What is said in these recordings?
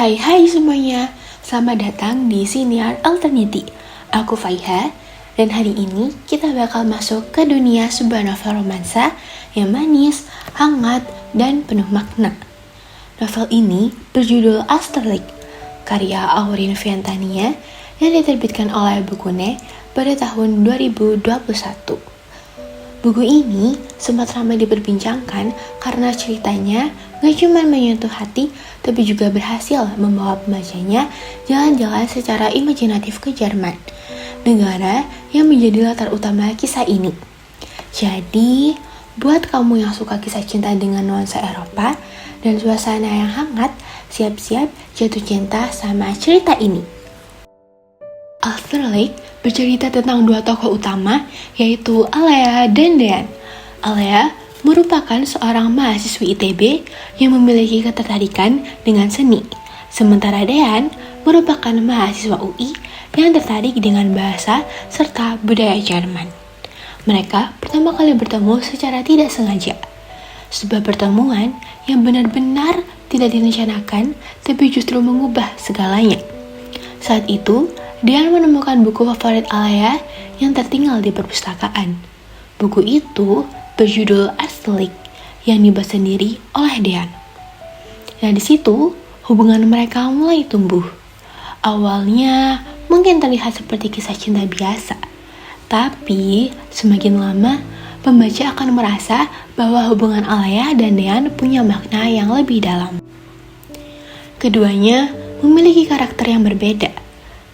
Hai semuanya, selamat datang di Siniar Alternity. Aku Faiha, dan hari ini kita bakal masuk ke dunia sebuah novel romansa yang manis, hangat, dan penuh makna. Novel ini berjudul Asterlik, karya Aurin Viantania yang diterbitkan oleh Bukune pada tahun 2021. Buku ini sempat ramai diperbincangkan karena ceritanya gak cuma menyentuh hati, tapi juga berhasil membawa pembacanya jalan-jalan secara imajinatif ke Jerman, negara yang menjadi latar utama kisah ini. Jadi, buat kamu yang suka kisah cinta dengan nuansa Eropa dan suasana yang hangat, siap-siap jatuh cinta sama cerita ini. Asterlik bercerita tentang dua tokoh utama, yaitu Alea dan Dean. Alea merupakan seorang mahasiswi ITB yang memiliki ketertarikan dengan seni, sementara Dean merupakan mahasiswa UI yang tertarik dengan bahasa serta budaya Jerman. Mereka pertama kali bertemu secara tidak sengaja, sebuah pertemuan yang benar-benar tidak direncanakan, tapi justru mengubah segalanya. Saat itu, Dean menemukan buku favorit Alea yang tertinggal di perpustakaan. Buku itu berjudul Asterlik yang dibaca sendiri oleh Dean. Nah, di situ hubungan mereka mulai tumbuh. Awalnya mungkin terlihat seperti kisah cinta biasa, tapi semakin lama pembaca akan merasa bahwa hubungan Alea dan Dean punya makna yang lebih dalam. Keduanya memiliki karakter yang berbeda,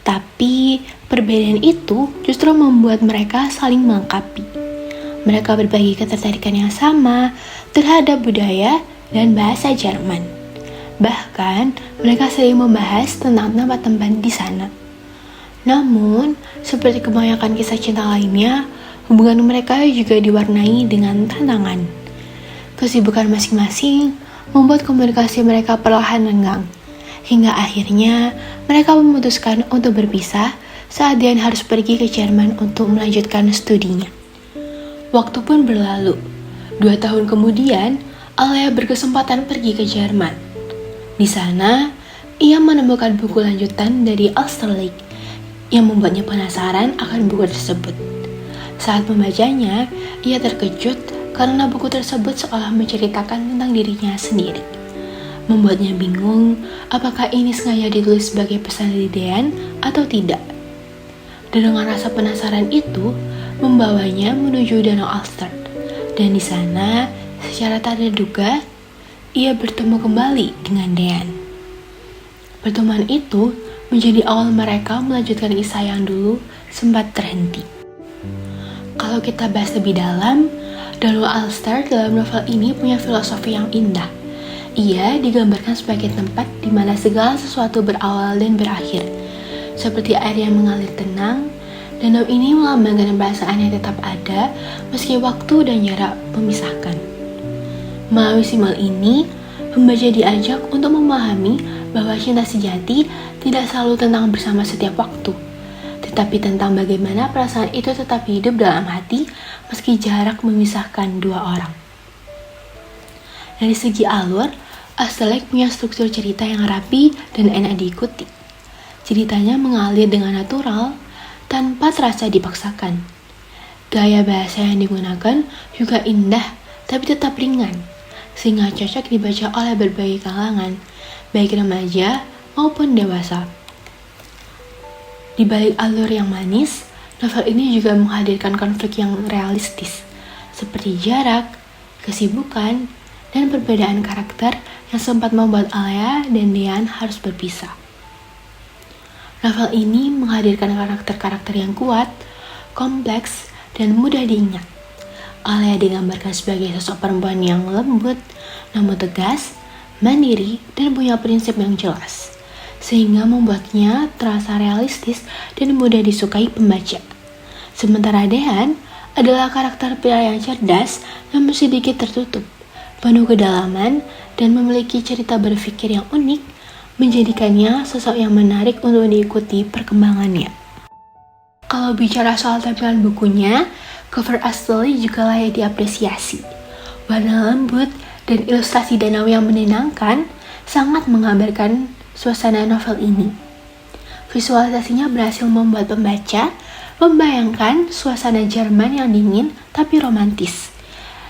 tapi perbedaan itu justru membuat mereka saling melengkapi. Mereka berbagi ketertarikan yang sama terhadap budaya dan bahasa Jerman. Bahkan, mereka sering membahas tentang tempat-tempat di sana. Namun, seperti kebanyakan kisah cinta lainnya, hubungan mereka juga diwarnai dengan tantangan. Kesibukan masing-masing membuat komunikasi mereka perlahan renggang. Hingga akhirnya mereka memutuskan untuk berpisah saat Dean harus pergi ke Jerman untuk melanjutkan studinya. Waktu pun berlalu. 2 tahun kemudian, Alea berkesempatan pergi ke Jerman. Di sana, ia menemukan buku lanjutan dari Asterlik yang membuatnya penasaran akan buku tersebut. Saat membacanya, ia terkejut karena buku tersebut seolah menceritakan tentang dirinya sendiri. Membuatnya bingung apakah ini sengaja ditulis sebagai pesan dari Dean atau tidak. Dan dengan rasa penasaran itu, membawanya menuju Danau Alster. Dan di sana, secara tak terduga, ia bertemu kembali dengan Dean. Pertemuan itu menjadi awal mereka melanjutkan kisah yang dulu sempat terhenti. Kalau kita bahas lebih dalam, Danau Alster dalam novel ini punya filosofi yang indah. Ia digambarkan sebagai tempat di mana segala sesuatu berawal dan berakhir. Seperti air yang mengalir tenang, danau ini melambangkan perasaan yang tetap ada meski waktu dan jarak memisahkan. Melalui simbol ini, pembaca diajak untuk memahami bahwa cinta sejati tidak selalu tentang bersama setiap waktu, tetapi tentang bagaimana perasaan itu tetap hidup dalam hati meski jarak memisahkan dua orang. Dari segi alur, Asterlik punya struktur cerita yang rapi dan enak diikuti. Ceritanya mengalir dengan natural, tanpa terasa dipaksakan. Gaya bahasa yang digunakan juga indah, tapi tetap ringan, sehingga cocok dibaca oleh berbagai kalangan, baik remaja maupun dewasa. Di balik alur yang manis, novel ini juga menghadirkan konflik yang realistis, seperti jarak, kesibukan, dan perbedaan karakter yang sempat membuat Alea dan Dean harus berpisah. Novel ini menghadirkan karakter-karakter yang kuat, kompleks, dan mudah diingat. Alea digambarkan sebagai sosok perempuan yang lembut, namun tegas, mandiri, dan punya prinsip yang jelas, sehingga membuatnya terasa realistis dan mudah disukai pembaca. Sementara Dean adalah karakter pria yang cerdas namun sedikit tertutup, penuh kedalaman, dan memiliki cerita berpikir yang unik, menjadikannya sosok yang menarik untuk diikuti perkembangannya. Kalau bicara soal tampilan bukunya, cover Asterlik juga layak diapresiasi. Warna lembut dan ilustrasi danau yang menenangkan sangat menggambarkan suasana novel ini. Visualisasinya berhasil membuat pembaca membayangkan suasana Jerman yang dingin tapi romantis.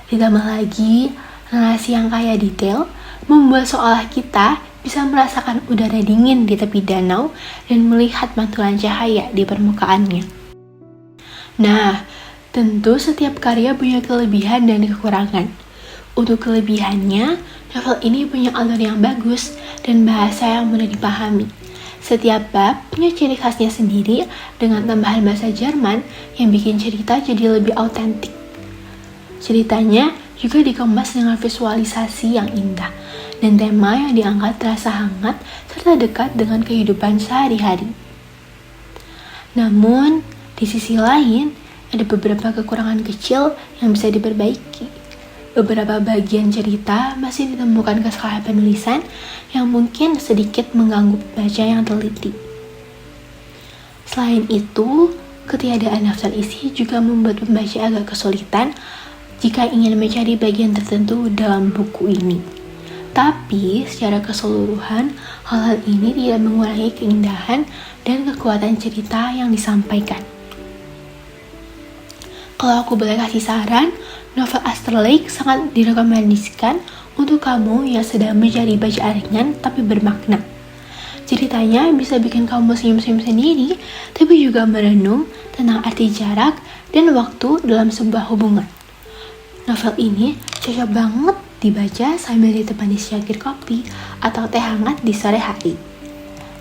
Ditambah lagi, narasi yang kaya detail membuat seolah kita bisa merasakan udara dingin di tepi danau dan melihat mantulan cahaya di permukaannya. Nah, tentu setiap karya punya kelebihan dan kekurangan. Untuk kelebihannya, novel ini punya alur yang bagus dan bahasa yang mudah dipahami. Setiap bab punya ciri khasnya sendiri dengan tambahan bahasa Jerman yang bikin cerita jadi lebih autentik. Ceritanya juga dikemas dengan visualisasi yang indah dan tema yang diangkat terasa hangat serta dekat dengan kehidupan sehari-hari. Namun, di sisi lain, ada beberapa kekurangan kecil yang bisa diperbaiki. Beberapa bagian cerita masih ditemukan kesalahan penulisan yang mungkin sedikit mengganggu pembaca yang teliti. Selain itu, ketiadaan daftar isi juga membuat pembaca agak kesulitan jika ingin mencari bagian tertentu dalam buku ini. Tapi, secara keseluruhan, hal-hal ini tidak mengurangi keindahan dan kekuatan cerita yang disampaikan. Kalau aku boleh kasih saran, novel Asterlake sangat direkomendasikan untuk kamu yang sedang mencari bacaan ringan tapi bermakna. Ceritanya bisa bikin kamu senyum-senyum sendiri, tapi juga merenung tentang arti jarak dan waktu dalam sebuah hubungan. Novel ini cocok banget dibaca sambil ditemani secangkir kopi atau teh hangat di sore hari.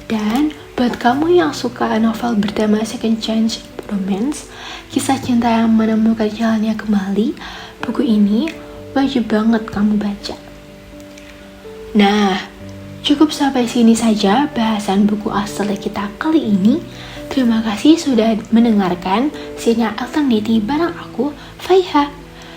Dan buat kamu yang suka novel bertema second chance romance, kisah cinta yang menemukan jalannya kembali, buku ini wajib banget kamu baca. Nah, cukup sampai sini saja bahasan buku Asterlake kita kali ini. Terima kasih sudah mendengarkan sinar alternatif bareng aku, Faiha.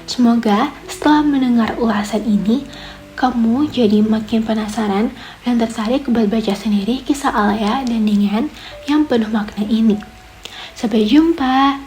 Semoga setelah mendengar ulasan ini, kamu jadi makin penasaran dan tertarik buat baca sendiri kisah Alea dan Ningen yang penuh makna ini. Sampai jumpa!